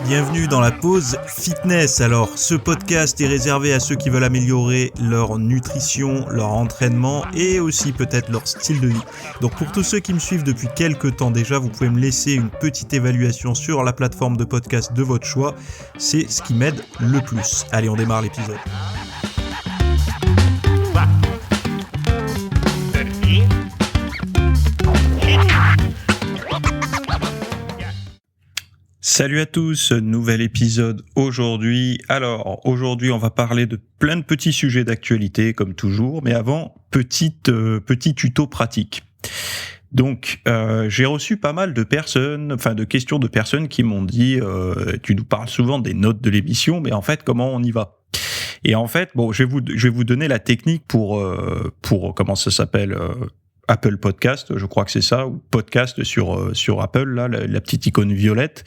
Bienvenue dans la pause fitness. Alors, ce podcast est réservé à ceux qui veulent améliorer leur nutrition, leur entraînement et aussi peut-être leur style de vie. Donc, pour tous ceux qui me suivent depuis quelques temps déjà, vous pouvez me laisser une petite évaluation sur la plateforme de podcast de votre choix. C'est ce qui m'aide le plus. Allez, on démarre l'épisode. Salut à tous, nouvel épisode aujourd'hui. Alors, aujourd'hui, on va parler de plein de petits sujets d'actualité, comme toujours. Mais avant, petit tuto pratique. Donc, j'ai reçu pas mal de questions de personnes qui m'ont dit tu nous parles souvent des notes de l'émission, mais en fait, comment on y va ? Et en fait, bon, je vais vous donner la technique pour comment ça s'appelle Apple Podcast, je crois que c'est ça, ou podcast sur Apple, là, la petite icône violette.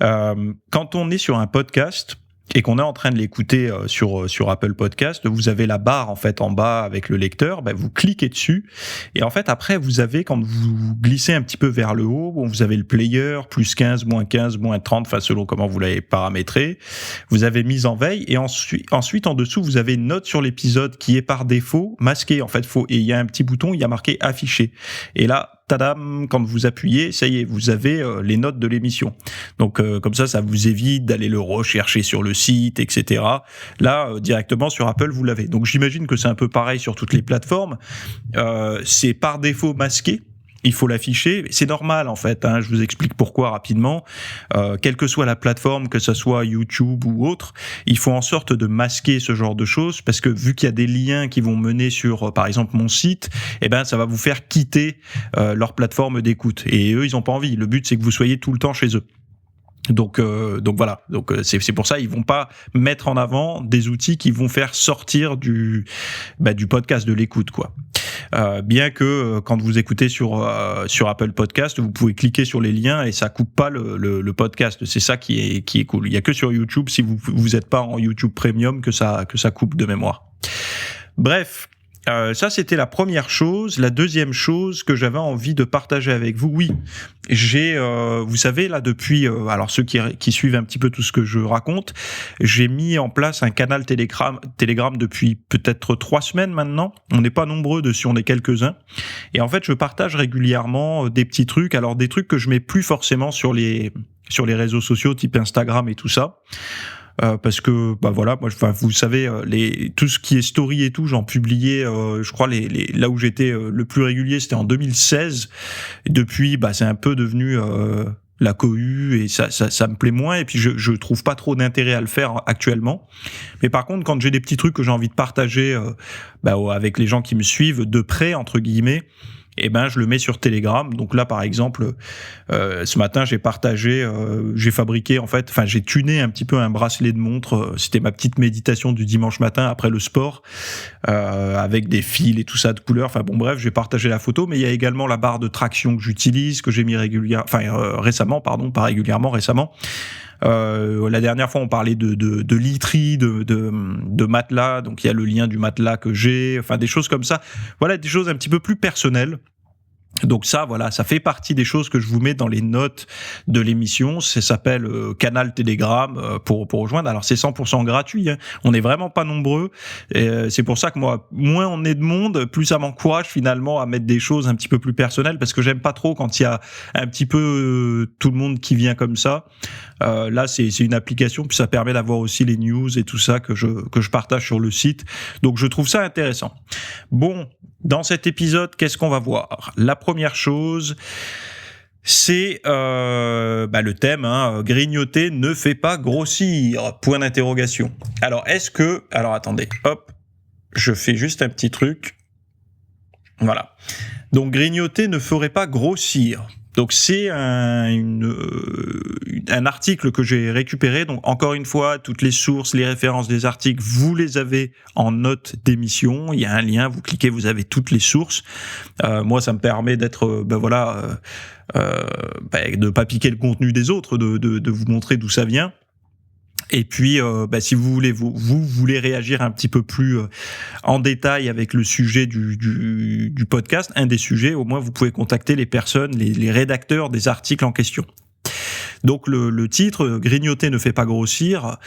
Quand on est sur un podcast et qu'on est en train de l'écouter sur Apple Podcast, vous avez la barre en fait en bas avec le lecteur, vous cliquez dessus et en fait après vous avez, quand vous glissez un petit peu vers le haut, vous avez le player, plus 15, moins 15, moins 30, enfin selon comment vous l'avez paramétré, vous avez mise en veille et ensuite en dessous vous avez une note sur l'épisode qui est par défaut masquée en fait, et il y a un petit bouton, il y a marqué afficher et là tadam, quand vous appuyez, ça y est, vous avez les notes de l'émission. Donc comme ça vous évite d'aller le rechercher sur le site, etc. Là, directement sur Apple, vous l'avez. Donc j'imagine que c'est un peu pareil sur toutes les plateformes. C'est par défaut masqué. Il faut l'afficher, c'est normal en fait, je vous explique pourquoi rapidement. Quelle que soit la plateforme, que ce soit YouTube ou autre, il faut en sorte de masquer ce genre de choses parce que vu qu'il y a des liens qui vont mener sur par exemple mon site, ça va vous faire quitter leur plateforme d'écoute et eux ils ont pas envie. Le but c'est que vous soyez tout le temps chez eux. Donc voilà. Donc c'est pour ça ils vont pas mettre en avant des outils qui vont faire sortir du podcast de l'écoute quoi. Bien que quand vous écoutez sur Apple Podcast, vous pouvez cliquer sur les liens et ça coupe pas le podcast. C'est ça qui est cool. Il y a que sur YouTube, si vous êtes pas en YouTube Premium, que ça coupe de mémoire. Bref. Ça c'était la première chose. La deuxième chose que j'avais envie de partager avec vous, oui, j'ai, vous savez là depuis, alors ceux qui suivent un petit peu tout ce que je raconte, j'ai mis en place un canal Telegram depuis peut-être 3 semaines maintenant. On n'est pas nombreux dessus, on est quelques-uns. Et en fait, je partage régulièrement des petits trucs, alors des trucs que je mets plus forcément sur les réseaux sociaux type Instagram et tout ça. Parce que voilà, moi vous savez tout ce qui est story et tout, j'en publiais je crois là où j'étais le plus régulier, c'était en 2016 et depuis c'est un peu devenu la cohue et ça me plaît moins et puis je trouve pas trop d'intérêt à le faire actuellement. Mais par contre, quand j'ai des petits trucs que j'ai envie de partager avec les gens qui me suivent de près entre guillemets, je le mets sur Telegram. Donc là, par exemple, ce matin, j'ai fabriqué, j'ai tuné un petit peu un bracelet de montre. C'était ma petite méditation du dimanche matin après le sport, avec des fils et tout ça de couleurs. Enfin bon, bref, j'ai partagé la photo, mais il y a également la barre de traction que j'utilise, que j'ai mis récemment. La dernière fois, on parlait de literie, de matelas. Donc, il y a le lien du matelas que j'ai. Enfin, des choses comme ça. Voilà, des choses un petit peu plus personnelles. Donc ça, voilà, ça fait partie des choses que je vous mets dans les notes de l'émission. Ça s'appelle canal Telegram pour rejoindre. Alors c'est 100% gratuit. On n'est vraiment pas nombreux. Et c'est pour ça que moi, moins on est de monde, plus ça m'encourage finalement à mettre des choses un petit peu plus personnelles parce que j'aime pas trop quand il y a un petit peu tout le monde qui vient comme ça. Là, c'est une application puis ça permet d'avoir aussi les news et tout ça que je partage sur le site. Donc je trouve ça intéressant. Bon. Dans cet épisode, qu'est-ce qu'on va voir ? La première chose, c'est le thème, grignoter ne fait pas grossir, point d'interrogation. Alors, attendez, hop, je fais juste un petit truc. Voilà. Donc, grignoter ne ferait pas grossir. Donc c'est un article que j'ai récupéré. Donc encore une fois, toutes les sources, les références des articles, vous les avez en note d'émission. Il y a un lien, vous cliquez, vous avez toutes les sources. Moi, ça me permet d'être, de pas piquer le contenu des autres, de vous montrer d'où ça vient. Et puis, si vous voulez réagir un petit peu plus en détail avec le sujet du podcast, un des sujets, au moins vous pouvez contacter les personnes, les rédacteurs des articles en question. Donc le titre, grignoter ne fait pas grossir.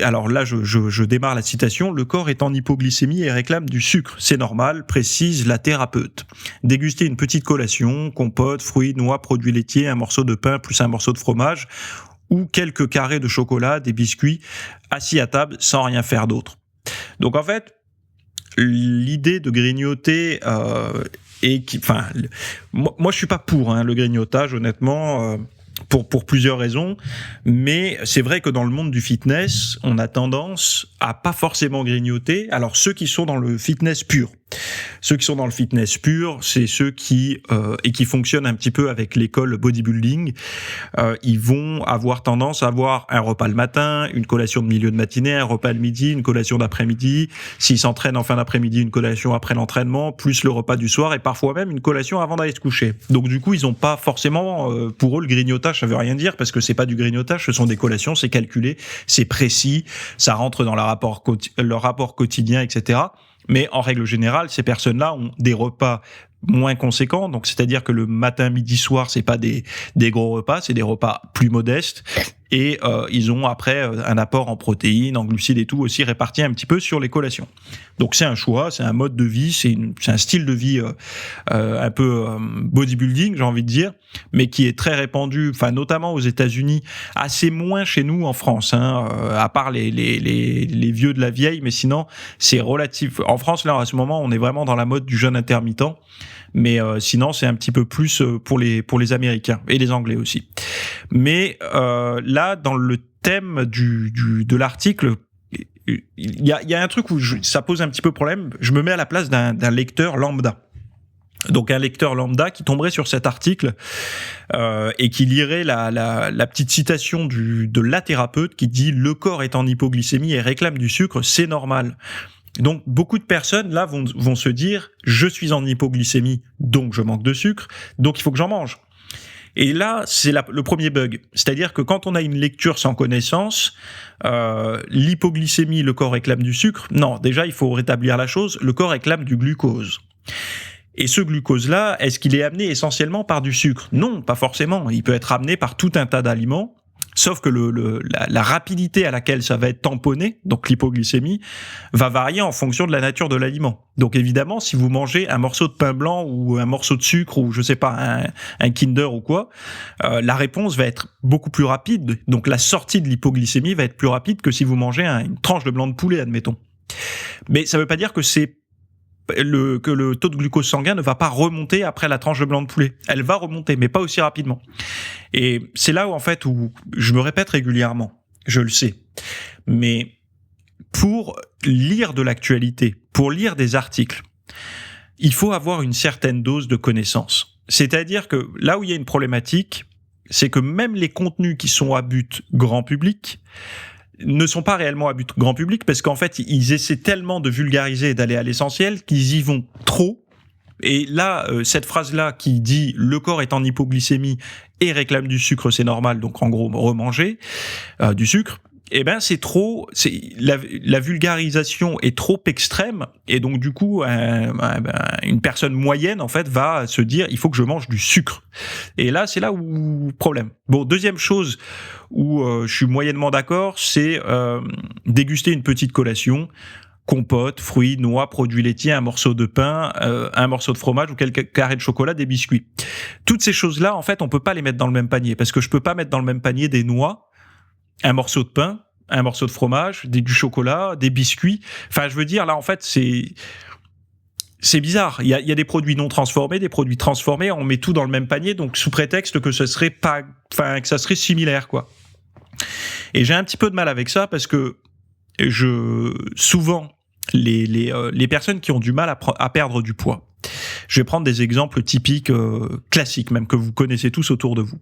Alors là, je démarre la citation. Le corps est en hypoglycémie et réclame du sucre. C'est normal, précise la thérapeute. Déguster une petite collation, compote, fruits, noix, produits laitiers, un morceau de pain plus un morceau de fromage ou quelques carrés de chocolat, des biscuits, assis à table sans rien faire d'autre. Donc en fait, l'idée de grignoter moi je suis pas pour le grignotage, honnêtement, pour plusieurs raisons, mais c'est vrai que dans le monde du fitness, on a tendance à pas forcément grignoter. Alors ceux qui sont dans le fitness pur, c'est ceux qui fonctionnent un petit peu avec l'école bodybuilding. Ils vont avoir tendance à avoir un repas le matin, une collation de milieu de matinée, un repas le midi, une collation d'après-midi. S'ils s'entraînent en fin d'après-midi, une collation après l'entraînement, plus le repas du soir et parfois même une collation avant d'aller se coucher. Donc du coup, ils ont pas forcément, pour eux, le grignotage, ça veut rien dire parce que c'est pas du grignotage, ce sont des collations, c'est calculé, c'est précis, ça rentre dans leur rapport quotidien, etc. Mais en règle générale, ces personnes-là ont des repas moins conséquents, donc c'est-à-dire que le matin, midi, soir, c'est pas des gros repas, c'est des repas plus modestes, et ils ont après un apport en protéines, en glucides et tout aussi réparti un petit peu sur les collations. Donc c'est un choix, c'est un mode de vie, c'est un style de vie un peu bodybuilding, j'ai envie de dire, mais qui est très répandu, enfin notamment aux États-Unis, assez moins chez nous en France, à part les vieux de la vieille, mais sinon c'est relatif. En France là, à ce moment, on est vraiment dans la mode du jeûne intermittent. Mais sinon, c'est un petit peu plus pour les Américains et les Anglais aussi. Mais là, dans le thème de l'article, il y a un truc où ça pose un petit peu problème. Je me mets à la place d'un lecteur lambda. Donc un lecteur lambda qui tomberait sur cet article et qui lirait la petite citation de la thérapeute qui dit « Le corps est en hypoglycémie et réclame du sucre, c'est normal ». Donc beaucoup de personnes là vont se dire je suis en hypoglycémie donc je manque de sucre donc il faut que j'en mange. Et là c'est le premier bug, c'est-à-dire que quand on a une lecture sans connaissance, l'hypoglycémie, le corps réclame du sucre. Non, déjà il faut rétablir la chose, le corps réclame du glucose. Et ce glucose-là, est-ce qu'il est amené essentiellement par du sucre ? Non, pas forcément. Il peut être amené par tout un tas d'aliments. Sauf que la rapidité à laquelle ça va être tamponné, donc l'hypoglycémie, va varier en fonction de la nature de l'aliment. Donc évidemment, si vous mangez un morceau de pain blanc ou un morceau de sucre ou je sais pas un Kinder ou quoi, la réponse va être beaucoup plus rapide. Donc la sortie de l'hypoglycémie va être plus rapide que si vous mangez une tranche de blanc de poulet, admettons. Mais ça veut pas dire que que le taux de glucose sanguin ne va pas remonter après la tranche de blanc de poulet. Elle va remonter, mais pas aussi rapidement. Et c'est là où je me répète régulièrement, je le sais. Mais pour lire de l'actualité, pour lire des articles, il faut avoir une certaine dose de connaissance. C'est-à-dire que là où il y a une problématique, c'est que même les contenus qui sont à but grand public ne sont pas réellement à but grand public parce qu'en fait, ils essaient tellement de vulgariser et d'aller à l'essentiel qu'ils y vont trop. Et là, cette phrase-là qui dit « le corps est en hypoglycémie et réclame du sucre, c'est normal », donc en gros, remanger du sucre, eh ben c'est trop, la vulgarisation est trop extrême et donc du coup une personne moyenne en fait va se dire il faut que je mange du sucre. Et là c'est là où problème. Bon, deuxième chose où je suis moyennement d'accord, c'est déguster une petite collation, compote, fruits, noix, produits laitiers, un morceau de pain, un morceau de fromage ou quelques carrés de chocolat, des biscuits. Toutes ces choses-là en fait, on peut pas les mettre dans le même panier parce que je peux pas mettre dans le même panier des noix, un morceau de pain, un morceau de fromage, du chocolat, des biscuits. Enfin, je veux dire, là, en fait, c'est bizarre. Il y a des produits non transformés, des produits transformés, on met tout dans le même panier, donc sous prétexte que ce serait que ça serait similaire, quoi. Et j'ai un petit peu de mal avec ça parce que souvent, les personnes qui ont du mal à perdre du poids, je vais prendre des exemples typiques, classiques, même que vous connaissez tous autour de vous.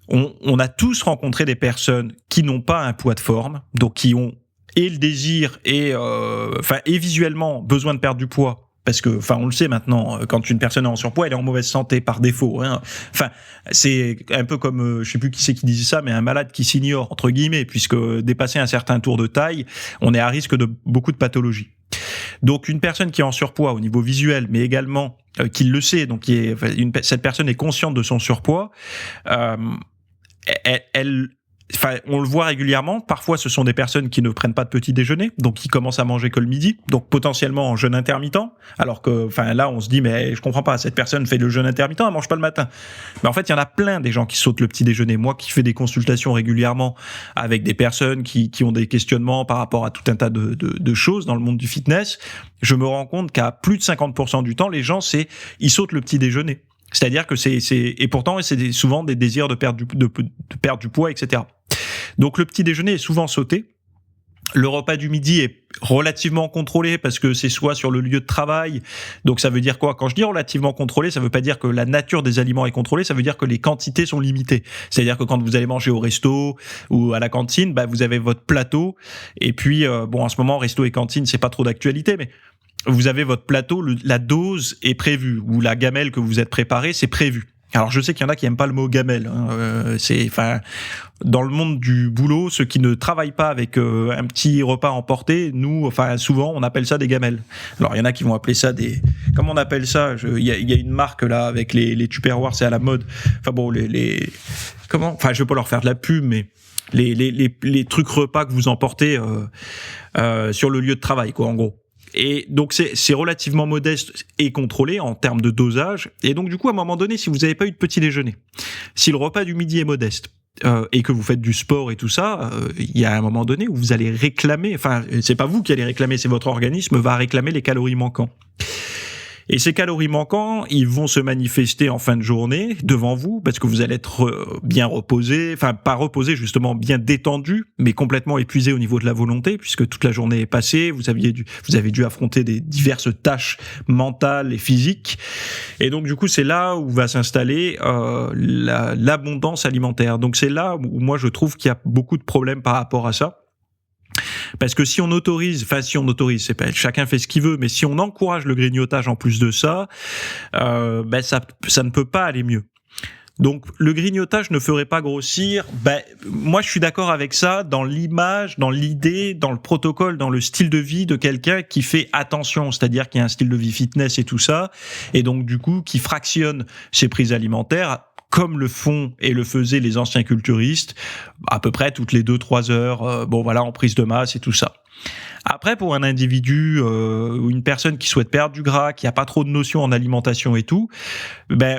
On a tous rencontré des personnes qui n'ont pas un poids de forme, donc qui ont et le désir et visuellement besoin de perdre du poids, parce que on le sait maintenant, quand une personne est en surpoids, elle est en mauvaise santé par défaut. Enfin, c'est un peu comme je sais plus qui c'est qui disait ça, mais un malade qui s'ignore entre guillemets, puisque dépasser un certain tour de taille, on est à risque de beaucoup de pathologies. Donc une personne qui est en surpoids au niveau visuel, mais également qui le sait, donc cette personne est consciente de son surpoids, on le voit régulièrement. Parfois, ce sont des personnes qui ne prennent pas de petit déjeuner, donc qui commencent à manger que le midi, donc potentiellement en jeûne intermittent. Alors que, là, on se dit, mais je comprends pas, cette personne fait le jeûne intermittent, elle mange pas le matin. Mais en fait, il y en a plein des gens qui sautent le petit déjeuner. Moi, qui fais des consultations régulièrement avec des personnes qui ont des questionnements par rapport à tout un tas de choses dans le monde du fitness, je me rends compte qu'à plus de 50% du temps, les gens, ils sautent le petit déjeuner. C'est-à-dire que et pourtant, c'est souvent des désirs de perdre du poids, etc. Donc le petit déjeuner est souvent sauté. Le repas du midi est relativement contrôlé parce que c'est soit sur le lieu de travail. Donc ça veut dire quoi? Quand je dis relativement contrôlé, ça veut pas dire que la nature des aliments est contrôlée, ça veut dire que les quantités sont limitées. C'est-à-dire que quand vous allez manger au resto ou à la cantine, vous avez votre plateau. Et puis, en ce moment, resto et cantine, c'est pas trop d'actualité, mais vous avez votre plateau, la dose est prévue, ou la gamelle que vous êtes préparée, c'est prévu. Alors je sais qu'il y en a qui aiment pas le mot gamelle. Dans le monde du boulot, ceux qui ne travaillent pas avec un petit repas emporté, nous, souvent, on appelle ça des gamelles. Alors il y en a qui vont appeler ça comment on appelle ça? Il y a une marque là avec les Tupperware, c'est à la mode. Je vais pas leur faire de la pub, mais les trucs repas que vous emportez sur le lieu de travail, quoi, en gros. Et donc c'est relativement modeste et contrôlé en termes de dosage. Et donc du coup, à un moment donné, si vous n'avez pas eu de petit déjeuner, si le repas du midi est modeste et que vous faites du sport et tout ça, il y a un moment donné où vous allez réclamer. C'est pas vous qui allez réclamer, c'est votre organisme va réclamer les calories manquantes. Et ces calories manquantes, ils vont se manifester en fin de journée devant vous parce que vous allez être bien reposé, pas reposé justement, bien détendu, mais complètement épuisé au niveau de la volonté puisque toute la journée est passée, vous avez dû affronter des diverses tâches mentales et physiques. Et donc du coup, c'est là où va s'installer l'abondance alimentaire. Donc c'est là où moi je trouve qu'il y a beaucoup de problèmes par rapport à ça. Parce que si on autorise, c'est pas, chacun fait ce qu'il veut, mais si on encourage le grignotage en plus de ça, ça ne peut pas aller mieux. Donc le grignotage ne ferait pas grossir. Moi je suis d'accord avec ça dans l'image, dans l'idée, dans le protocole, dans le style de vie de quelqu'un qui fait attention, c'est-à-dire qui a un style de vie fitness et tout ça, et donc du coup qui fractionne ses prises alimentaires comme le font et le faisaient les anciens culturistes, à peu près toutes les 2-3 heures, en prise de masse et tout ça. Après, pour un individu ou une personne qui souhaite perdre du gras, qui a pas trop de notions en alimentation et tout,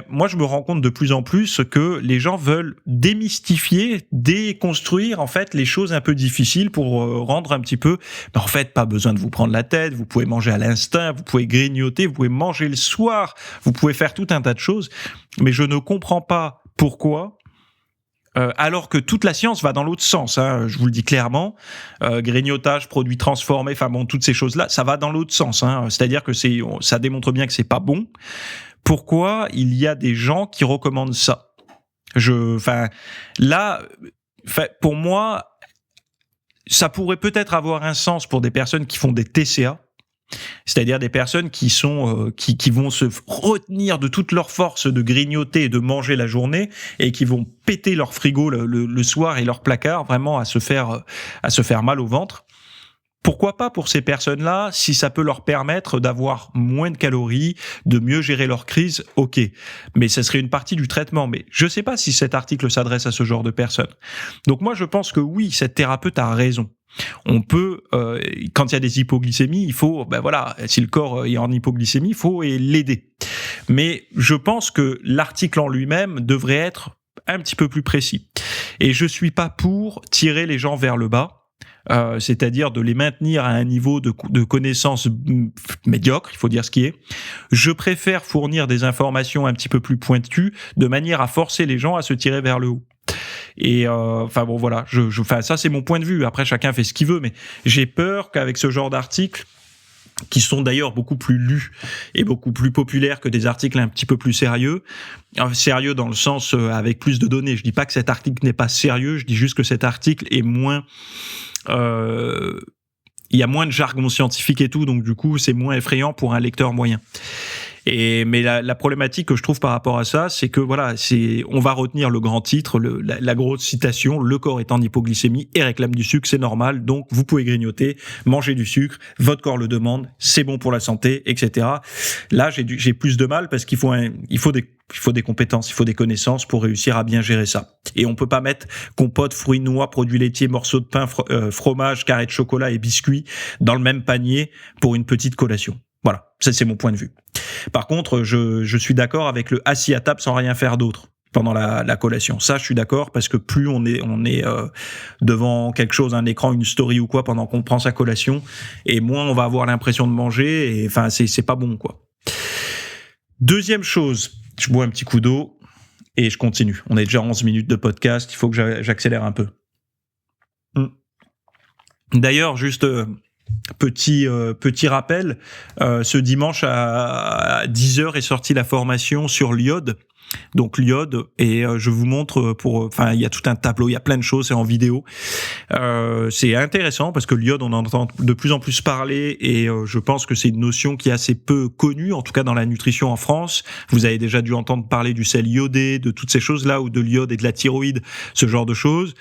moi je me rends compte de plus en plus que les gens veulent démystifier, déconstruire en fait les choses un peu difficiles pour rendre un petit peu, en fait pas besoin de vous prendre la tête, vous pouvez manger à l'instinct, vous pouvez grignoter, vous pouvez manger le soir, vous pouvez faire tout un tas de choses, mais je ne comprends pas pourquoi. Alors que toute la science va dans l'autre sens, je vous le dis clairement, grignotage, produits transformés, toutes ces choses-là, ça va dans l'autre sens, c'est-à-dire que ça démontre bien que c'est pas bon. Pourquoi il y a des gens qui recommandent ça? Pour moi, ça pourrait peut-être avoir un sens pour des personnes qui font des TCA. C'est-à-dire des personnes qui vont se retenir de toute leur force de grignoter et de manger la journée et qui vont péter leur frigo le soir et leur placard vraiment à se faire mal au ventre. Pourquoi pas pour ces personnes-là, si ça peut leur permettre d'avoir moins de calories, de mieux gérer leur crise, ok. Mais ça serait une partie du traitement. Mais je sais pas si cet article s'adresse à ce genre de personnes. Donc moi, je pense que oui, cette thérapeute a raison. On peut, quand il y a des hypoglycémies, il faut, si le corps est en hypoglycémie, il faut l'aider. Mais je pense que l'article en lui-même devrait être un petit peu plus précis. Et je suis pas pour tirer les gens vers le bas. C'est-à-dire de les maintenir à un niveau de connaissance médiocre, il faut dire ce qui est. Je préfère fournir des informations un petit peu plus pointues, de manière à forcer les gens à se tirer vers le haut. Et ça c'est mon point de vue. Après chacun fait ce qu'il veut, mais j'ai peur qu'avec ce genre d'articles, qui sont d'ailleurs beaucoup plus lus et beaucoup plus populaires que des articles un petit peu plus sérieux. Sérieux dans le sens avec plus de données. Je dis pas que cet article n'est pas sérieux, je dis juste que cet article est moins... il y a moins de jargon scientifique et tout, donc du coup c'est moins effrayant pour un lecteur moyen. Mais la problématique que je trouve par rapport à ça, c'est que voilà, on va retenir le grand titre, la grosse citation, le corps est en hypoglycémie et réclame du sucre, c'est normal, donc vous pouvez grignoter, manger du sucre, votre corps le demande, c'est bon pour la santé, etc. Là, j'ai plus de mal parce qu'il faut des compétences, il faut des connaissances pour réussir à bien gérer ça. Et on peut pas mettre compote, fruits, noix, produits laitiers, morceaux de pain, fromage, carré de chocolat et biscuits dans le même panier pour une petite collation. Voilà, ça c'est mon point de vue. Par contre, je suis d'accord avec le assis à table sans rien faire d'autre pendant la collation. Ça, je suis d'accord parce que plus on est devant quelque chose, un écran, une story ou quoi pendant qu'on prend sa collation, et moins on va avoir l'impression de manger. Et enfin, c'est pas bon quoi. Deuxième chose, je bois un petit coup d'eau et je continue. On est déjà 11 minutes de podcast, il faut que j'accélère un peu. D'ailleurs, juste petit rappel, ce dimanche à 10h est sortie la formation sur l'iode. Donc l'iode, et je vous montre il y a tout un tableau, il y a plein de choses, c'est en vidéo. C'est intéressant parce que l'iode, on en entend de plus en plus parler, et je pense que c'est une notion qui est assez peu connue, en tout cas dans la nutrition en France. Vous avez déjà dû entendre parler du sel iodé, de toutes ces choses-là, ou de l'iode et de la thyroïde, ce genre de choses.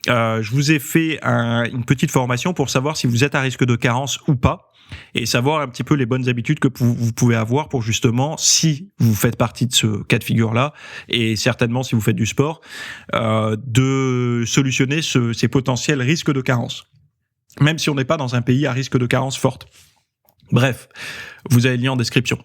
Je vous ai fait une petite formation pour savoir si vous êtes à risque de carence ou pas, et savoir un petit peu les bonnes habitudes que vous pouvez avoir pour justement, si vous faites partie de ce cas de figure-là, et certainement si vous faites du sport, de solutionner ces potentiels risques de carence, même si on n'est pas dans un pays à risque de carence forte. Bref, vous avez le lien en description.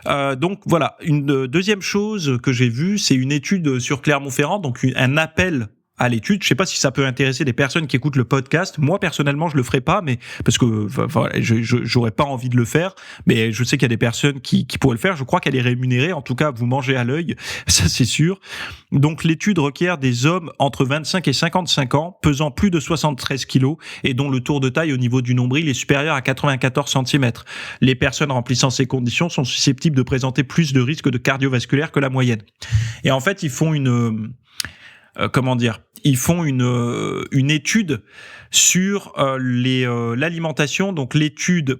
Donc voilà, une deuxième chose que j'ai vue, c'est une étude sur Clermont-Ferrand, donc un appel à l'étude. Je sais pas si ça peut intéresser des personnes qui écoutent le podcast. Moi, personnellement, je le ferai pas, mais parce que j'aurais pas envie de le faire. Mais je sais qu'il y a des personnes qui pourraient le faire. Je crois qu'elle est rémunérée. En tout cas, vous mangez à l'œil, ça c'est sûr. Donc, l'étude requiert des hommes entre 25 et 55 ans, pesant plus de 73 kilos et dont le tour de taille au niveau du nombril est supérieur à 94 cm. Les personnes remplissant ces conditions sont susceptibles de présenter plus de risques de cardiovasculaire que la moyenne. Et en fait, ils font une étude sur l'alimentation. Donc l'étude,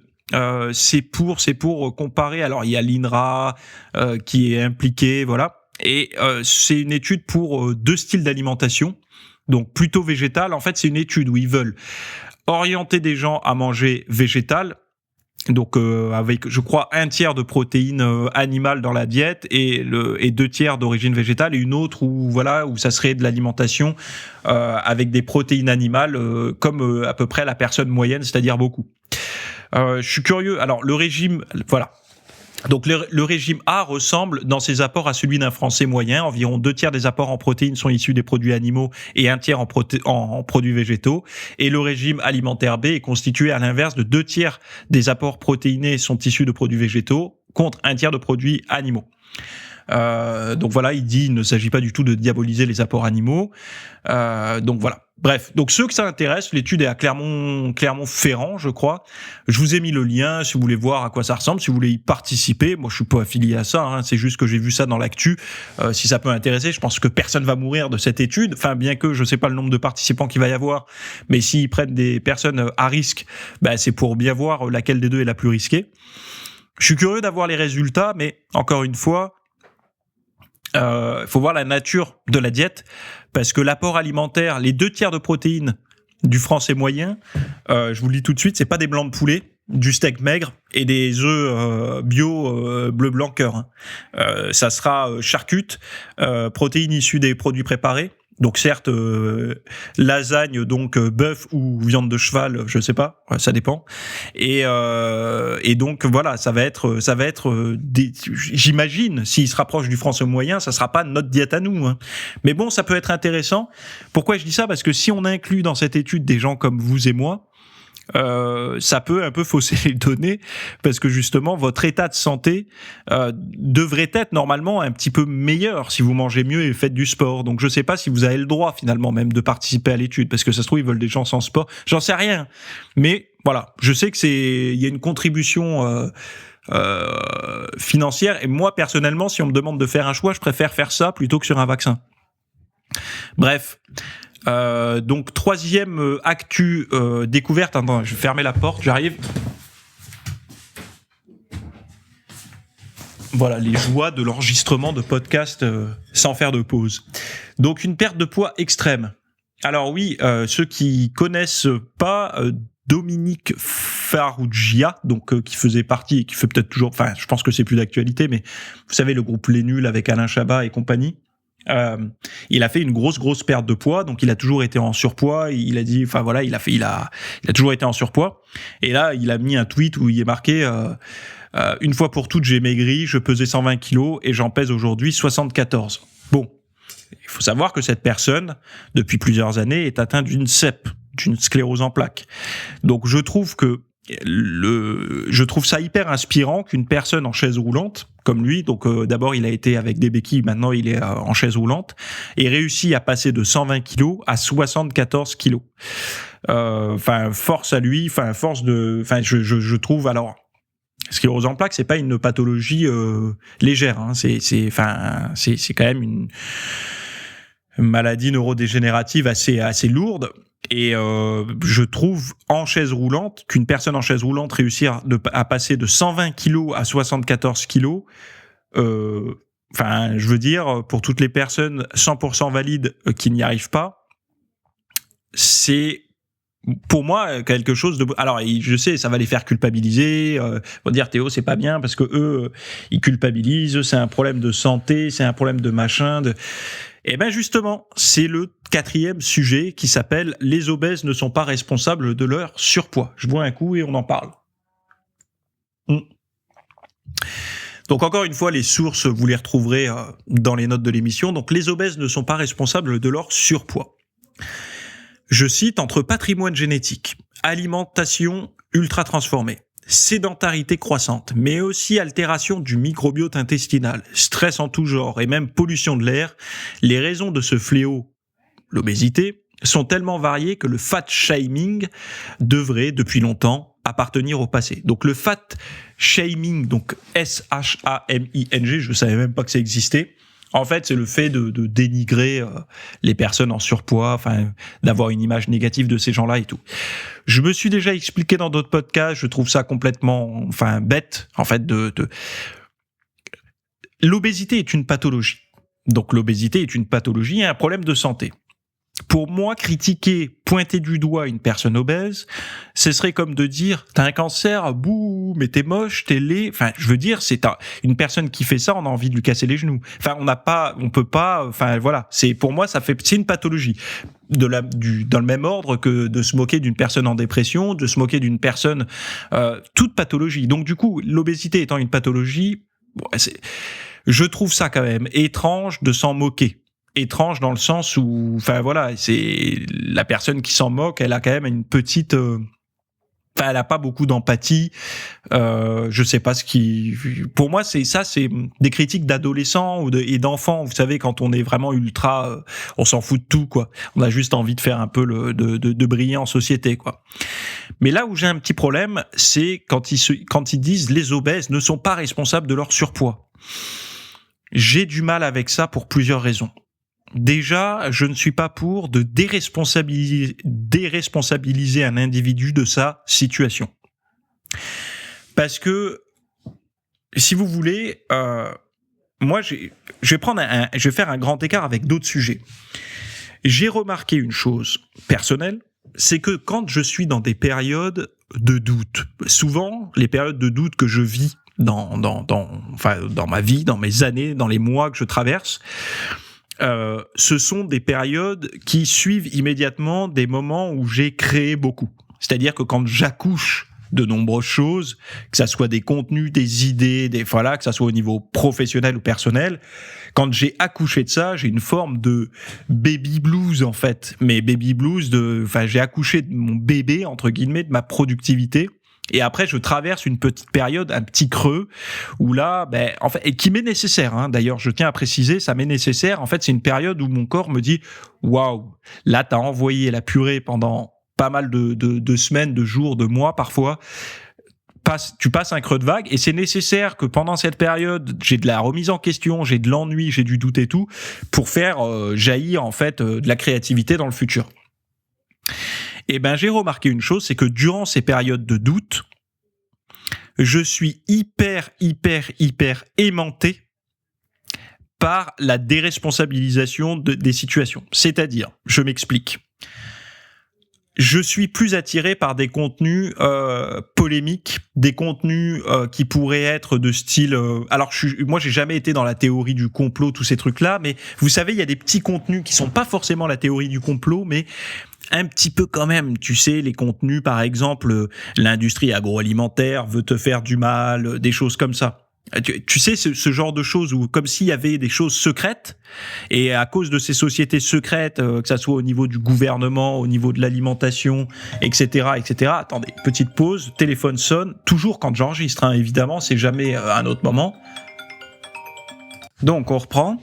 c'est pour comparer. Alors il y a l'INRA qui est impliqué, voilà. Et c'est une étude pour deux styles d'alimentation. Donc plutôt végétal. En fait, c'est une étude où ils veulent orienter des gens à manger végétal. Donc avec, je crois, 1/3 de protéines animales dans la diète et 2/3 d'origine végétale, et une autre où ça serait de l'alimentation avec des protéines animales comme à peu près la personne moyenne, c'est-à-dire beaucoup. Je suis curieux. Alors le régime, voilà. Donc le régime A ressemble dans ses apports à celui d'un Français moyen. Environ 2/3 des apports en protéines sont issus des produits animaux et 1/3 en produits végétaux. Et le régime alimentaire B est constitué à l'inverse de 2/3 des apports protéinés sont issus de produits végétaux contre 1/3 de produits animaux. Donc voilà, il ne s'agit pas du tout de diaboliser les apports animaux. Donc voilà. Bref, donc ceux que ça intéresse, l'étude est à Clermont-Ferrand, je crois. Je vous ai mis le lien si vous voulez voir à quoi ça ressemble, si vous voulez y participer. Moi, je suis pas affilié à ça, hein, c'est juste que j'ai vu ça dans l'actu. Si ça peut intéresser, je pense que personne va mourir de cette étude. Enfin, bien que je sais pas le nombre de participants qu'il va y avoir, mais s'ils prennent des personnes à risque, c'est pour bien voir laquelle des deux est la plus risquée. Je suis curieux d'avoir les résultats, mais encore une fois, faut voir la nature de la diète, parce que l'apport alimentaire, les 2/3 de protéines du Français moyen, je vous le dis tout de suite, c'est pas des blancs de poulet, du steak maigre et des œufs bio bleu blanc cœur. Ça sera charcutes, protéines issues des produits préparés. Donc certes, lasagne, donc bœuf ou viande de cheval, je sais pas, ça dépend. Et donc voilà, ça va être j'imagine, s'il se rapproche du français moyen, ça sera pas notre diète à nous, hein. Mais bon, ça peut être intéressant. Pourquoi je dis ça? Parce que si on inclut dans cette étude des gens comme vous et moi, ça peut un peu fausser les données, parce que justement votre état de santé devrait être normalement un petit peu meilleur si vous mangez mieux et faites du sport. Donc je sais pas si vous avez le droit finalement même de participer à l'étude, parce que ça se trouve ils veulent des gens sans sport, j'en sais rien. Mais voilà, je sais que il y a une contribution financière, et moi personnellement, si on me demande de faire un choix, je préfère faire ça plutôt que sur un vaccin. Bref. Donc troisième actu découverte. Attends, je vais fermer la porte, j'arrive. Voilà, les joies de l'enregistrement de podcast sans faire de pause. Donc une perte de poids extrême. Alors oui, ceux qui connaissent pas Dominique Farrugia, donc qui faisait partie et qui fait peut-être toujours, enfin je pense que c'est plus d'actualité, mais vous savez le groupe Les Nuls avec Alain Chabat et compagnie. Il a fait une grosse perte de poids, donc il a toujours été en surpoids. Il a dit, enfin voilà, il a toujours été en surpoids. Et là, il a mis un tweet où il est marqué une fois pour toutes, j'ai maigri, je pesais 120 kilos et j'en pèse aujourd'hui 74. Bon, il faut savoir que cette personne, depuis plusieurs années, est atteinte d'une SEP, d'une sclérose en plaques. Donc je trouve ça hyper inspirant qu'une personne en chaise roulante comme lui, donc d'abord il a été avec des béquilles, maintenant il est en chaise roulante, et réussit à passer de 120 kilos à 74 kilos. Enfin force à lui, enfin je trouve alors. Sclérose en plaques, c'est pas une pathologie légère, hein. C'est quand même une maladie neurodégénérative assez lourde. Et je trouve en chaise roulante qu'une personne en chaise roulante réussir à passer de 120 kilos à 74 kilos, enfin, je veux dire, pour toutes les personnes 100% valides qui n'y arrivent pas, c'est pour moi quelque chose de. Alors, je sais, ça va les faire culpabiliser. Vont dire Théo, c'est pas bien parce que eux, ils culpabilisent. C'est un problème de santé, c'est un problème de machin. Et ben justement, c'est le 4e sujet qui s'appelle « Les obèses ne sont pas responsables de leur surpoids ». Je bois un coup et on en parle. Donc encore une fois, les sources, vous les retrouverez dans les notes de l'émission. Donc les obèses ne sont pas responsables de leur surpoids. Je cite, entre patrimoine génétique, alimentation ultra transformée, sédentarité croissante, mais aussi altération du microbiote intestinal, stress en tout genre et même pollution de l'air, les raisons de ce fléau, l'obésité, sont tellement variées que le fat shaming devrait, depuis longtemps, appartenir au passé. Donc le fat shaming, donc S-H-A-M-I-N-G, je ne savais même pas que ça existait. En fait, c'est le fait de dénigrer les personnes en surpoids, enfin, d'avoir une image négative de ces gens-là et tout. Je me suis déjà expliqué dans d'autres podcasts, je trouve ça complètement, enfin, bête, en fait, L'obésité est une pathologie. Donc, l'obésité est une pathologie et un problème de santé. Pour moi, critiquer, pointer du doigt une personne obèse, ce serait comme de dire « t'as un cancer, bouh, mais t'es moche, t'es laid ». Enfin, je veux dire, une personne qui fait ça, on a envie de lui casser les genoux. Enfin, on peut pas, enfin voilà, pour moi, c'est une pathologie. Dans le même ordre que de se moquer d'une personne en dépression, de se moquer d'une personne, toute pathologie. Donc du coup, l'obésité étant une pathologie, je trouve ça quand même étrange de s'en moquer. Étrange dans le sens où, enfin voilà, c'est la personne qui s'en moque, elle a quand même une petite, elle a pas beaucoup d'empathie. Je sais pas pour moi, c'est des critiques d'adolescents et d'enfants. Vous savez, quand on est vraiment ultra, on s'en fout de tout, quoi. On a juste envie de faire un peu de briller en société, quoi. Mais là où j'ai un petit problème, c'est quand ils disent les obèses ne sont pas responsables de leur surpoids. J'ai du mal avec ça pour plusieurs raisons. Déjà, je ne suis pas pour de déresponsabiliser un individu de sa situation. Parce que, si vous voulez, moi, je vais faire un grand écart avec d'autres sujets. J'ai remarqué une chose personnelle, c'est que quand je suis dans des périodes de doute, souvent, les périodes de doute que je vis dans ma vie, dans mes années, dans les mois que je traverse, ce sont des périodes qui suivent immédiatement des moments où j'ai créé beaucoup. C'est-à-dire que quand j'accouche de nombreuses choses, que ça soit des contenus, des idées, que ça soit au niveau professionnel ou personnel, quand j'ai accouché de ça, j'ai une forme de baby blues en fait. Mais baby blues j'ai accouché de mon bébé entre guillemets, de ma productivité. Et après, je traverse une petite période, un petit creux, où là, en fait, et qui m'est nécessaire, hein. D'ailleurs, je tiens à préciser, ça m'est nécessaire. En fait, c'est une période où mon corps me dit, waouh, là, t'as envoyé la purée pendant pas mal de semaines, de jours, de mois, parfois. Tu passes un creux de vague, et c'est nécessaire que pendant cette période, j'ai de la remise en question, j'ai de l'ennui, j'ai du doute et tout, pour faire jaillir, en fait, de la créativité dans le futur. Et j'ai remarqué une chose, c'est que durant ces périodes de doute, je suis hyper aimanté par la déresponsabilisation des situations. C'est-à-dire, je m'explique. Je suis plus attiré par des contenus polémiques, des contenus qui pourraient être de style... alors, moi, j'ai jamais été dans la théorie du complot, tous ces trucs-là, mais vous savez, il y a des petits contenus qui sont pas forcément la théorie du complot, mais un petit peu quand même. Tu sais, les contenus, par exemple, l'industrie agroalimentaire veut te faire du mal, des choses comme ça. Tu sais, ce genre de choses où, comme s'il y avait des choses secrètes, et à cause de ces sociétés secrètes, que ça soit au niveau du gouvernement, au niveau de l'alimentation, etc. Attendez, petite pause, téléphone sonne, toujours quand j'enregistre, hein, évidemment, c'est jamais à un autre moment. Donc, on reprend.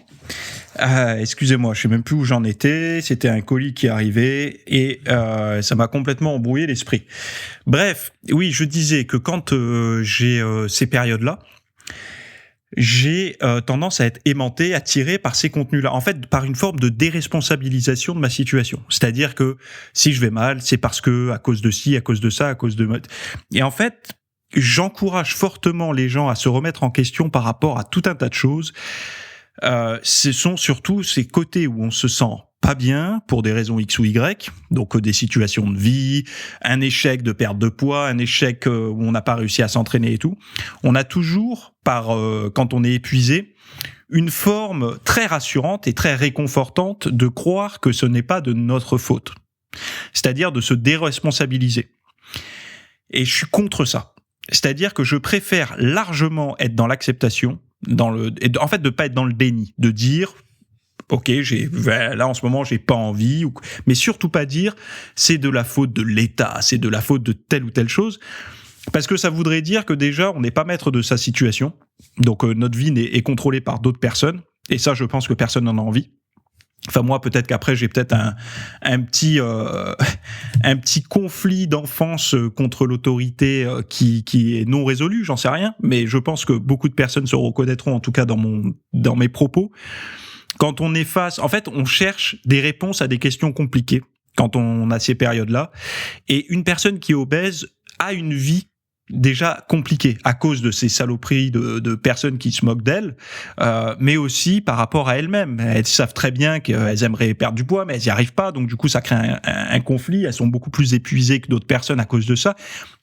Excusez-moi, je sais même plus où j'en étais, c'était un colis qui arrivait, et ça m'a complètement embrouillé l'esprit. Bref, oui, je disais que quand j'ai ces périodes-là, j'ai tendance à être aimanté, attiré par ces contenus-là. En fait, par une forme de déresponsabilisation de ma situation. C'est-à-dire que si je vais mal, c'est parce que, à cause de ci, à cause de ça, à cause de... Et en fait, j'encourage fortement les gens à se remettre en question par rapport à tout un tas de choses. Ce sont surtout ces côtés où on se sent pas bien pour des raisons X ou Y, donc des situations de vie, un échec de perte de poids, un échec où on n'a pas réussi à s'entraîner et tout. On a toujours, quand on est épuisé, une forme très rassurante et très réconfortante de croire que ce n'est pas de notre faute. C'est-à-dire de se déresponsabiliser. Et je suis contre ça. C'est-à-dire que je préfère largement être dans l'acceptation, en fait, de pas être dans le déni, de dire... Ok, là en ce moment j'ai pas envie, mais surtout pas dire c'est de la faute de l'État, c'est de la faute de telle ou telle chose, parce que ça voudrait dire que déjà on n'est pas maître de sa situation, donc notre vie est contrôlée par d'autres personnes, et ça je pense que personne n'en a envie. Enfin moi peut-être qu'après j'ai peut-être un petit conflit d'enfance contre l'autorité qui est non résolu, j'en sais rien, mais je pense que beaucoup de personnes se reconnaîtront en tout cas dans mes propos. Quand on est face, en fait, on cherche des réponses à des questions compliquées quand on a ces périodes-là. Et une personne qui est obèse a une vie déjà compliquée à cause de ces saloperies de personnes qui se moquent d'elles, mais aussi par rapport à elles-mêmes. Elles savent très bien qu'elles aimeraient perdre du poids, mais elles n'y arrivent pas. Donc du coup, ça crée un conflit. Elles sont beaucoup plus épuisées que d'autres personnes à cause de ça.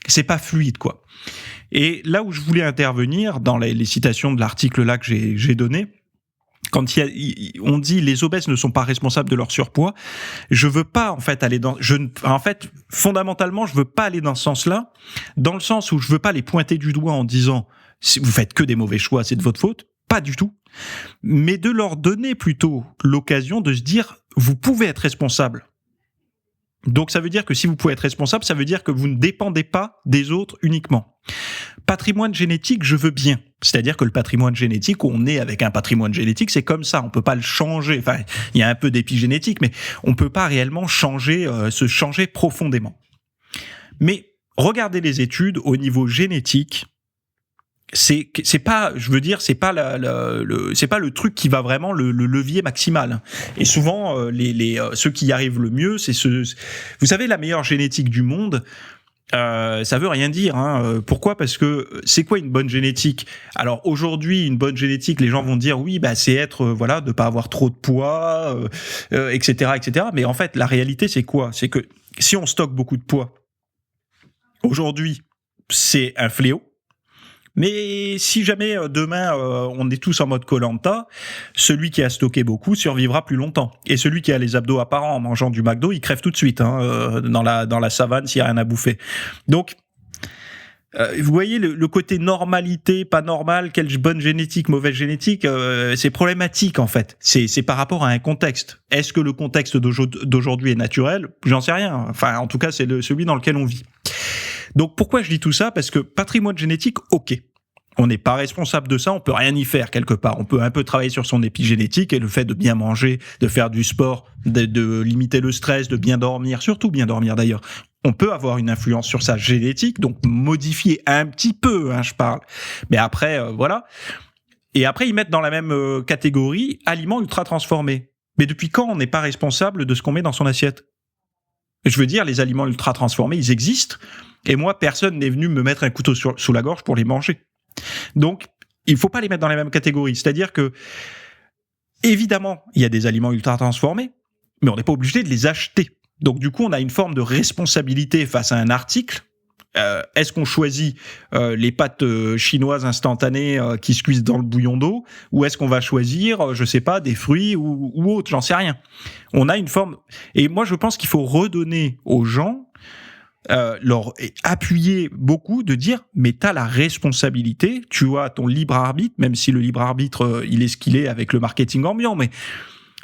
C'est pas fluide, quoi. Et là où je voulais intervenir, dans les citations de l'article là que j'ai donné, quand on dit les obèses ne sont pas responsables de leur surpoids, je veux pas en fait fondamentalement je veux pas aller dans ce sens-là, dans le sens où je veux pas les pointer du doigt en disant vous faites que des mauvais choix, c'est de votre faute, pas du tout, mais de leur donner plutôt l'occasion de se dire vous pouvez être responsable. Donc ça veut dire que si vous pouvez être responsable, ça veut dire que vous ne dépendez pas des autres uniquement. Patrimoine génétique, je veux bien. C'est-à-dire que le patrimoine génétique, on est avec un patrimoine génétique, c'est comme ça, on peut pas le changer. Enfin, il y a un peu d'épigénétique, mais on peut pas réellement se changer profondément. Mais regardez les études au niveau génétique, c'est pas, je veux dire, c'est pas le truc qui va vraiment le levier maximal. Et souvent, ceux qui y arrivent le mieux, vous savez, la meilleure génétique du monde. Ça veut rien dire, hein. Pourquoi ? Parce que c'est quoi une bonne génétique ? Alors aujourd'hui, une bonne génétique, les gens vont dire oui, c'est être de pas avoir trop de poids, etc. Mais en fait, la réalité, c'est quoi ? C'est que si on stocke beaucoup de poids, aujourd'hui, c'est un fléau. Mais si jamais demain on est tous en mode Koh-Lanta, celui qui a stocké beaucoup survivra plus longtemps. Et celui qui a les abdos apparents en mangeant du McDo, il crève tout de suite dans la savane s'il n'y a rien à bouffer. Donc, vous voyez le côté normalité, pas normal, quelle bonne génétique, mauvaise génétique, c'est problématique en fait. C'est par rapport à un contexte. Est-ce que le contexte d'aujourd'hui est naturel ? J'en sais rien. Enfin, en tout cas, c'est celui dans lequel on vit. Donc pourquoi je dis tout ça ? Parce que patrimoine génétique, ok. On n'est pas responsable de ça, on peut rien y faire quelque part. On peut un peu travailler sur son épigénétique et le fait de bien manger, de faire du sport, de limiter le stress, de bien dormir, surtout bien dormir d'ailleurs. On peut avoir une influence sur sa génétique, donc modifier un petit peu, je parle. Mais après, voilà. Et après, ils mettent dans la même catégorie aliments ultra transformés. Mais depuis quand on n'est pas responsable de ce qu'on met dans son assiette ? Je veux dire, les aliments ultra transformés, ils existent. Et moi, personne n'est venu me mettre un couteau sous la gorge pour les manger. Donc, il faut pas les mettre dans les mêmes catégories. C'est-à-dire que, évidemment, il y a des aliments ultra transformés, mais on n'est pas obligé de les acheter. Donc, du coup, on a une forme de responsabilité face à un article. Est-ce qu'on choisit les pâtes chinoises instantanées qui se cuisent dans le bouillon d'eau, ou est-ce qu'on va choisir, je sais pas, des fruits ou autre, j'en sais rien. On a une forme, et moi je pense qu'il faut redonner aux gens, leur appuyer beaucoup, de dire mais t'as la responsabilité, tu as ton libre arbitre, même si le libre arbitre il est ce qu'il est avec le marketing ambiant, mais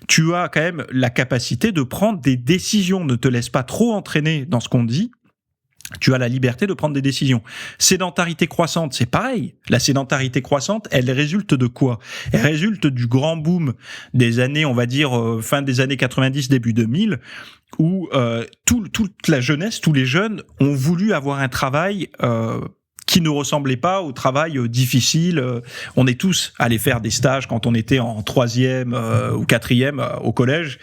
tu as quand même la capacité de prendre des décisions. Ne te laisse pas trop entraîner dans ce qu'on dit. Tu as la liberté de prendre des décisions. Sédentarité croissante, c'est pareil. La sédentarité croissante, elle résulte de quoi ? Elle résulte du grand boom des années, on va dire, fin des années 90, début 2000, où toute la jeunesse, tous les jeunes ont voulu avoir un travail qui ne ressemblait pas au travail difficile. On est tous allés faire des stages quand on était en 3e ou 4e au collège.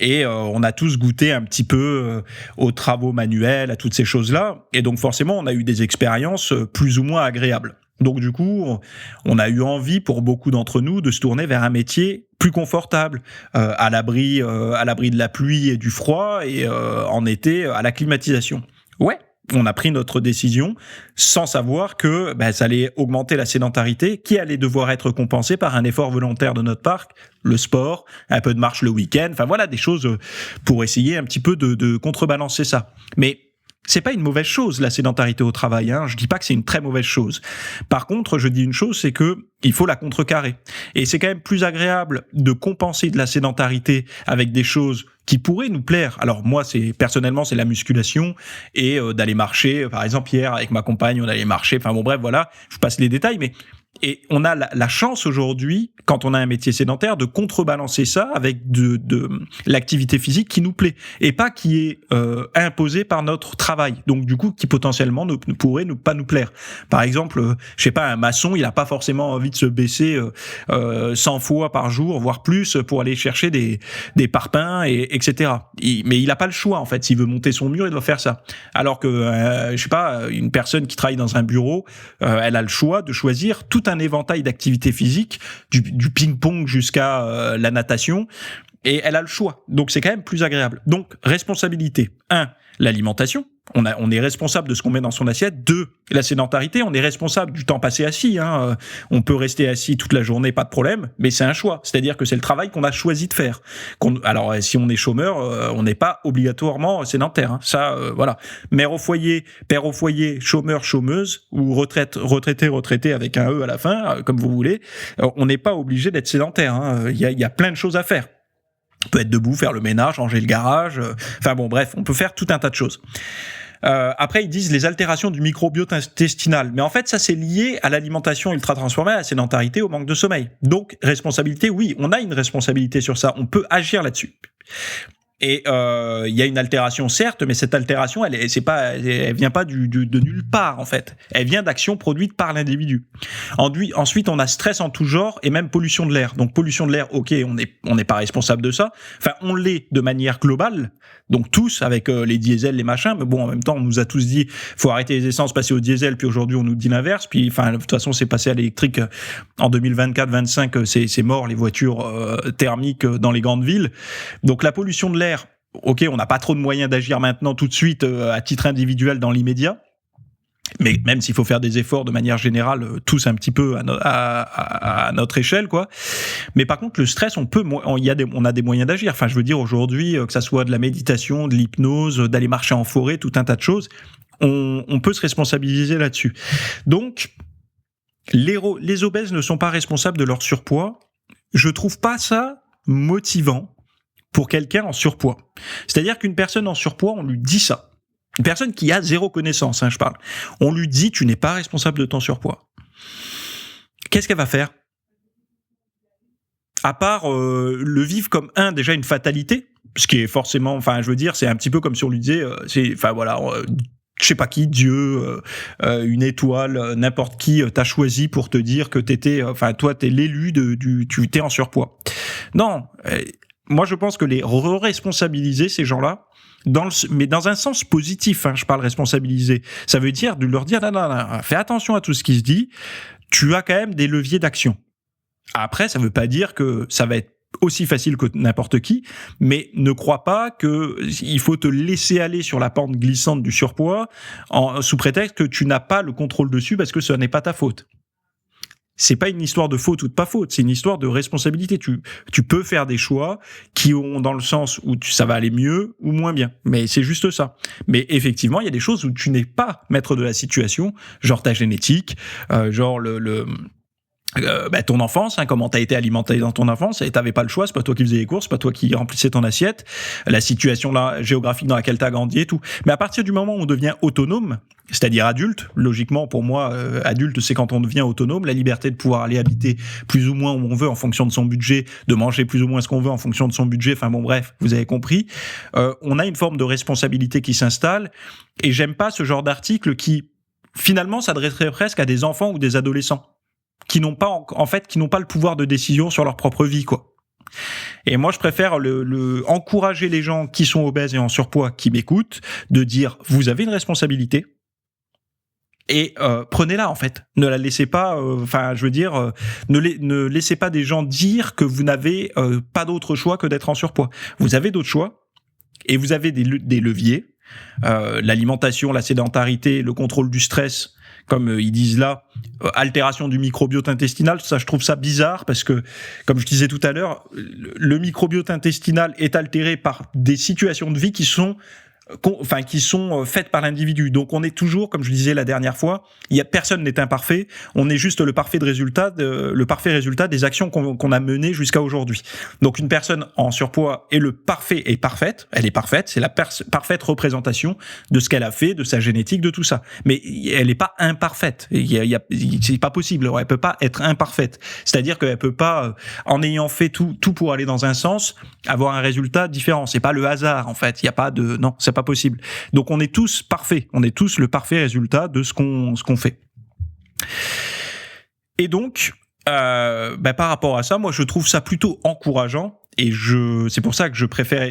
Et on a tous goûté un petit peu aux travaux manuels, à toutes ces choses-là. Et donc forcément, on a eu des expériences plus ou moins agréables. Donc du coup, on a eu envie, pour beaucoup d'entre nous, de se tourner vers un métier plus confortable, à l'abri de la pluie et du froid, et en été, à la climatisation. Ouais, on a pris notre décision sans savoir que ça allait augmenter la sédentarité, qui allait devoir être compensée par un effort volontaire de notre part, le sport, un peu de marche le week-end, enfin voilà, des choses pour essayer un petit peu de contrebalancer ça. Mais c'est pas une mauvaise chose, la sédentarité au travail, hein. Je dis pas que c'est une très mauvaise chose. Par contre, je dis une chose, c'est que il faut la contrecarrer. Et c'est quand même plus agréable de compenser de la sédentarité avec des choses qui pourraient nous plaire. Alors moi, personnellement, c'est la musculation et d'aller marcher. Par exemple, hier, avec ma compagne, on allait marcher. Enfin bon, bref, voilà, je passe les détails, mais et on a la chance aujourd'hui, quand on a un métier sédentaire, de contrebalancer ça avec de l'activité physique qui nous plaît et pas qui est imposée par notre travail. Donc du coup, qui potentiellement ne pourrait pas nous plaire. Par exemple, je sais pas, un maçon, il a pas forcément envie de se baisser 100 fois par jour, voire plus, pour aller chercher des parpaings, etc. Mais il a pas le choix en fait. S'il veut monter son mur, il doit faire ça. Alors que je sais pas, une personne qui travaille dans un bureau, elle a le choix de choisir tout un éventail d'activités physiques, du ping-pong jusqu'à la natation, et elle a le choix. Donc c'est quand même plus agréable. Donc responsabilité. 1, l'alimentation. On est responsable de ce qu'on met dans son assiette. 2, la sédentarité. On est responsable du temps passé assis. On peut rester assis toute la journée, pas de problème, mais c'est un choix. C'est-à-dire que c'est le travail qu'on a choisi de faire. Alors, si on est chômeur, on n'est pas obligatoirement sédentaire. Ça, voilà. Mère au foyer, père au foyer, chômeur, chômeuse, ou retraité avec un E à la fin, comme vous voulez. On n'est pas obligé d'être sédentaire. Il y a plein de choses à faire. On peut être debout, faire le ménage, ranger le garage. Enfin bon, bref, on peut faire tout un tas de choses. Après, ils disent les altérations du microbiote intestinal. Mais en fait, ça, c'est lié à l'alimentation ultra transformée, à la sédentarité, au manque de sommeil. Donc, responsabilité, oui, on a une responsabilité sur ça. On peut agir là-dessus. Et il y a une altération, certes, mais cette altération, elle vient pas de nulle part, en fait. Elle vient d'actions produites par l'individu. Ensuite, on a stress en tout genre et même pollution de l'air. Donc, pollution de l'air, ok, on n'est pas responsable de ça. Enfin, on l'est de manière globale. Donc, tous, avec les diesels, les machins. Mais bon, en même temps, on nous a tous dit, faut arrêter les essences, passer au diesel. Puis aujourd'hui, on nous dit l'inverse. Puis, enfin, de toute façon, c'est passé à l'électrique en 2024-25. C'est mort, les voitures thermiques dans les grandes villes. Donc, la pollution de l'air, ok, on n'a pas trop de moyens d'agir maintenant tout de suite à titre individuel dans l'immédiat, mais même s'il faut faire des efforts de manière générale, tous un petit peu à notre échelle, quoi. Mais par contre, le stress, on a des moyens d'agir. Enfin, je veux dire, aujourd'hui, que ça soit de la méditation, de l'hypnose, d'aller marcher en forêt, tout un tas de choses, on peut se responsabiliser là-dessus. Donc, les obèses ne sont pas responsables de leur surpoids. Je trouve pas ça motivant pour quelqu'un en surpoids. C'est-à-dire qu'une personne en surpoids, on lui dit ça. Une personne qui a zéro connaissance, je parle. On lui dit, tu n'es pas responsable de ton surpoids. Qu'est-ce qu'elle va faire ? À part le vivre comme déjà une fatalité, ce qui est forcément, enfin, je veux dire, c'est un petit peu comme si on lui disait, je sais pas qui, Dieu, une étoile, n'importe qui t'a choisi pour te dire que toi, t'es l'élu tu t'es en surpoids. Non. moi je pense que les responsabiliser ces gens-là, mais dans un sens positif, je parle responsabiliser. Ça veut dire de leur dire non, fais attention à tout ce qui se dit. Tu as quand même des leviers d'action. Après, ça veut pas dire que ça va être aussi facile que n'importe qui, mais ne crois pas que il faut te laisser aller sur la pente glissante du surpoids sous prétexte que tu n'as pas le contrôle dessus parce que ce n'est pas ta faute. C'est pas une histoire de faute ou de pas faute, c'est une histoire de responsabilité. Tu peux faire des choix qui ont dans le sens où ça va aller mieux ou moins bien, mais c'est juste ça. Mais effectivement, il y a des choses où tu n'es pas maître de la situation, genre ta génétique, genre ton enfance, comment t'as été alimenté dans ton enfance, et t'avais pas le choix, c'est pas toi qui faisais les courses, c'est pas toi qui remplissais ton assiette, la situation là, géographique dans laquelle t'as grandi et tout. Mais à partir du moment où on devient autonome, c'est-à-dire adulte, logiquement pour moi, adulte c'est quand on devient autonome, la liberté de pouvoir aller habiter plus ou moins où on veut en fonction de son budget, de manger plus ou moins ce qu'on veut en fonction de son budget, enfin bon bref, vous avez compris, on a une forme de responsabilité qui s'installe, et j'aime pas ce genre d'article qui finalement s'adresserait presque à des enfants ou des adolescents qui n'ont pas le pouvoir de décision sur leur propre vie, quoi. Et moi, je préfère encourager les gens qui sont obèses et en surpoids, qui m'écoutent, de dire vous avez une responsabilité et prenez-la en fait. Ne la laissez pas. Ne laissez pas des gens dire que vous n'avez pas d'autre choix que d'être en surpoids. Vous avez d'autres choix et vous avez des leviers. L'alimentation, la sédentarité, le contrôle du stress. Comme ils disent là, altération du microbiote intestinal, ça je trouve ça bizarre parce que, comme je disais tout à l'heure, le microbiote intestinal est altéré par des situations de vie qui sont faites par l'individu. Donc on est toujours, comme je disais la dernière fois, personne n'est imparfait, on est juste le parfait résultat des actions qu'on a menées jusqu'à aujourd'hui. Donc une personne en surpoids elle est parfaite, c'est la parfaite représentation de ce qu'elle a fait, de sa génétique, de tout ça. Mais elle n'est pas imparfaite, c'est pas possible, elle peut pas être imparfaite. C'est-à-dire qu'elle peut pas, en ayant fait tout pour aller dans un sens, avoir un résultat différent. C'est pas le hasard en fait, c'est pas possible. Donc on est tous parfaits, on est tous le parfait résultat de ce qu'on fait. Et donc par rapport à ça, moi je trouve ça plutôt encourageant et c'est pour ça que je préfère.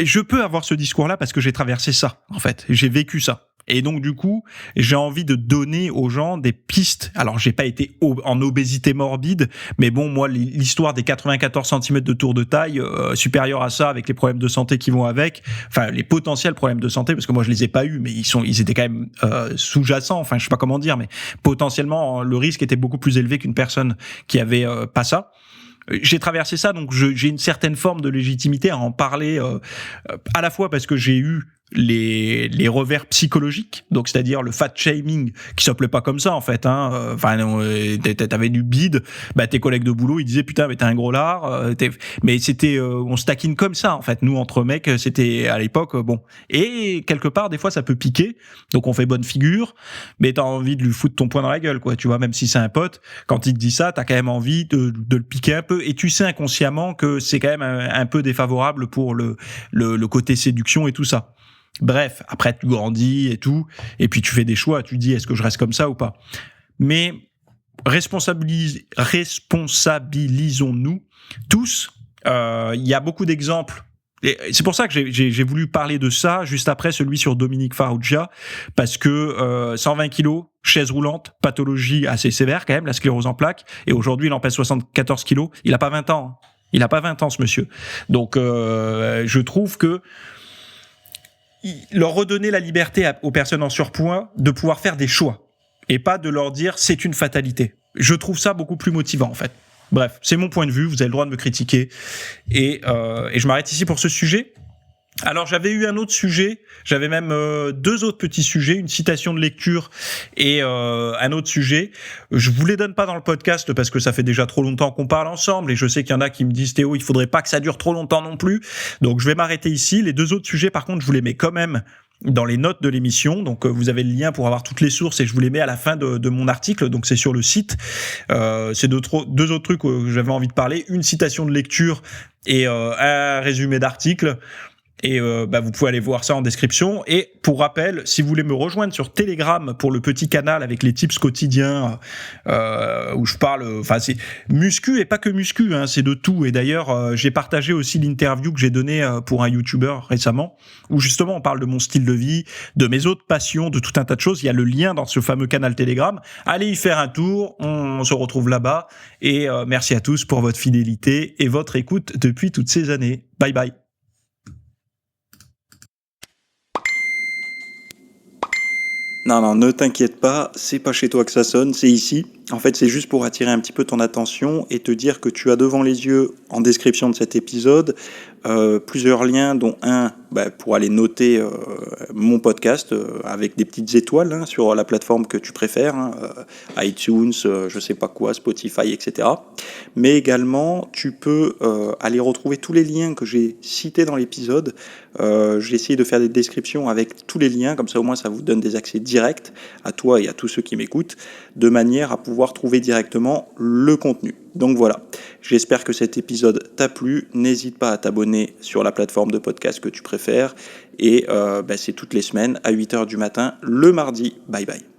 Je peux avoir ce discours-là parce que j'ai traversé ça en fait, j'ai vécu ça. Et donc du coup, j'ai envie de donner aux gens des pistes. Alors, j'ai pas été en obésité morbide, mais bon, moi, l'histoire des 94 cm de tour de taille, supérieur à ça, avec les problèmes de santé qui vont avec, enfin les potentiels problèmes de santé, parce que moi je les ai pas eus, mais ils étaient quand même sous-jacents. Enfin, je sais pas comment dire, mais potentiellement le risque était beaucoup plus élevé qu'une personne qui avait pas ça. J'ai traversé ça, donc j'ai une certaine forme de légitimité à en parler, à la fois parce que j'ai eu les revers psychologiques, donc c'est-à-dire le fat shaming qui s'appelait pas comme ça en fait, t'avais du bide, tes collègues de boulot ils disaient putain mais t'es un gros lard, mais c'était on se taquine comme ça en fait, nous entre mecs c'était à l'époque bon, et quelque part des fois ça peut piquer, donc on fait bonne figure, mais t'as envie de lui foutre ton poing dans la gueule quoi, tu vois, même si c'est un pote, quand il te dit ça t'as quand même envie de le piquer un peu, et tu sais inconsciemment que c'est quand même un peu défavorable pour le côté séduction et tout ça. Bref, après tu grandis et tout, et puis tu fais des choix, tu dis est-ce que je reste comme ça ou pas. Mais responsabilisons-nous tous. Il y a beaucoup d'exemples. Et c'est pour ça que j'ai voulu parler de ça juste après celui sur Dominique Farrugia, parce que 120 kilos, chaise roulante, pathologie assez sévère quand même, la sclérose en plaques, et aujourd'hui il en pèse 74 kilos, il a pas 20 ans. Il a pas 20 ans ce monsieur. Donc je trouve que leur redonner la liberté aux personnes en surpoids de pouvoir faire des choix et pas de leur dire c'est une fatalité. Je trouve ça beaucoup plus motivant en fait. Bref, c'est mon point de vue, vous avez le droit de me critiquer et je m'arrête ici pour ce sujet. Alors j'avais eu un autre sujet, j'avais même deux autres petits sujets, une citation de lecture et un autre sujet. Je vous les donne pas dans le podcast parce que ça fait déjà trop longtemps qu'on parle ensemble et je sais qu'il y en a qui me disent Théo, il faudrait pas que ça dure trop longtemps non plus. Donc je vais m'arrêter ici. Les deux autres sujets par contre, je vous les mets quand même dans les notes de l'émission, donc vous avez le lien pour avoir toutes les sources et je vous les mets à la fin de mon article, donc c'est sur le site. C'est deux autres trucs que j'avais envie de parler, une citation de lecture et un résumé d'article. Et vous pouvez aller voir ça en description. Et pour rappel, si vous voulez me rejoindre sur Telegram pour le petit canal avec les tips quotidiens où je parle, c'est muscu et pas que muscu, hein, c'est de tout. Et d'ailleurs, j'ai partagé aussi l'interview que j'ai donnée pour un YouTuber récemment, où justement on parle de mon style de vie, de mes autres passions, de tout un tas de choses. Il y a le lien dans ce fameux canal Telegram. Allez y faire un tour, on se retrouve là-bas. Et merci à tous pour votre fidélité et votre écoute depuis toutes ces années. Bye bye. Non, ne t'inquiète pas, c'est pas chez toi que ça sonne, c'est ici. En fait, c'est juste pour attirer un petit peu ton attention et te dire que tu as devant les yeux, en description de cet épisode, plusieurs liens, dont un pour aller noter mon podcast avec des petites étoiles sur la plateforme que tu préfères, iTunes, je sais pas quoi, Spotify, etc. Mais également, tu peux aller retrouver tous les liens que j'ai cités dans l'épisode. J'ai essayé de faire des descriptions avec tous les liens, comme ça au moins ça vous donne des accès directs à toi et à tous ceux qui m'écoutent, de manière à pouvoir trouver directement le contenu. Donc voilà, j'espère que cet épisode t'a plu. N'hésite pas à t'abonner sur la plateforme de podcast que tu préfères. Et c'est toutes les semaines à 8h du matin, le mardi. Bye bye.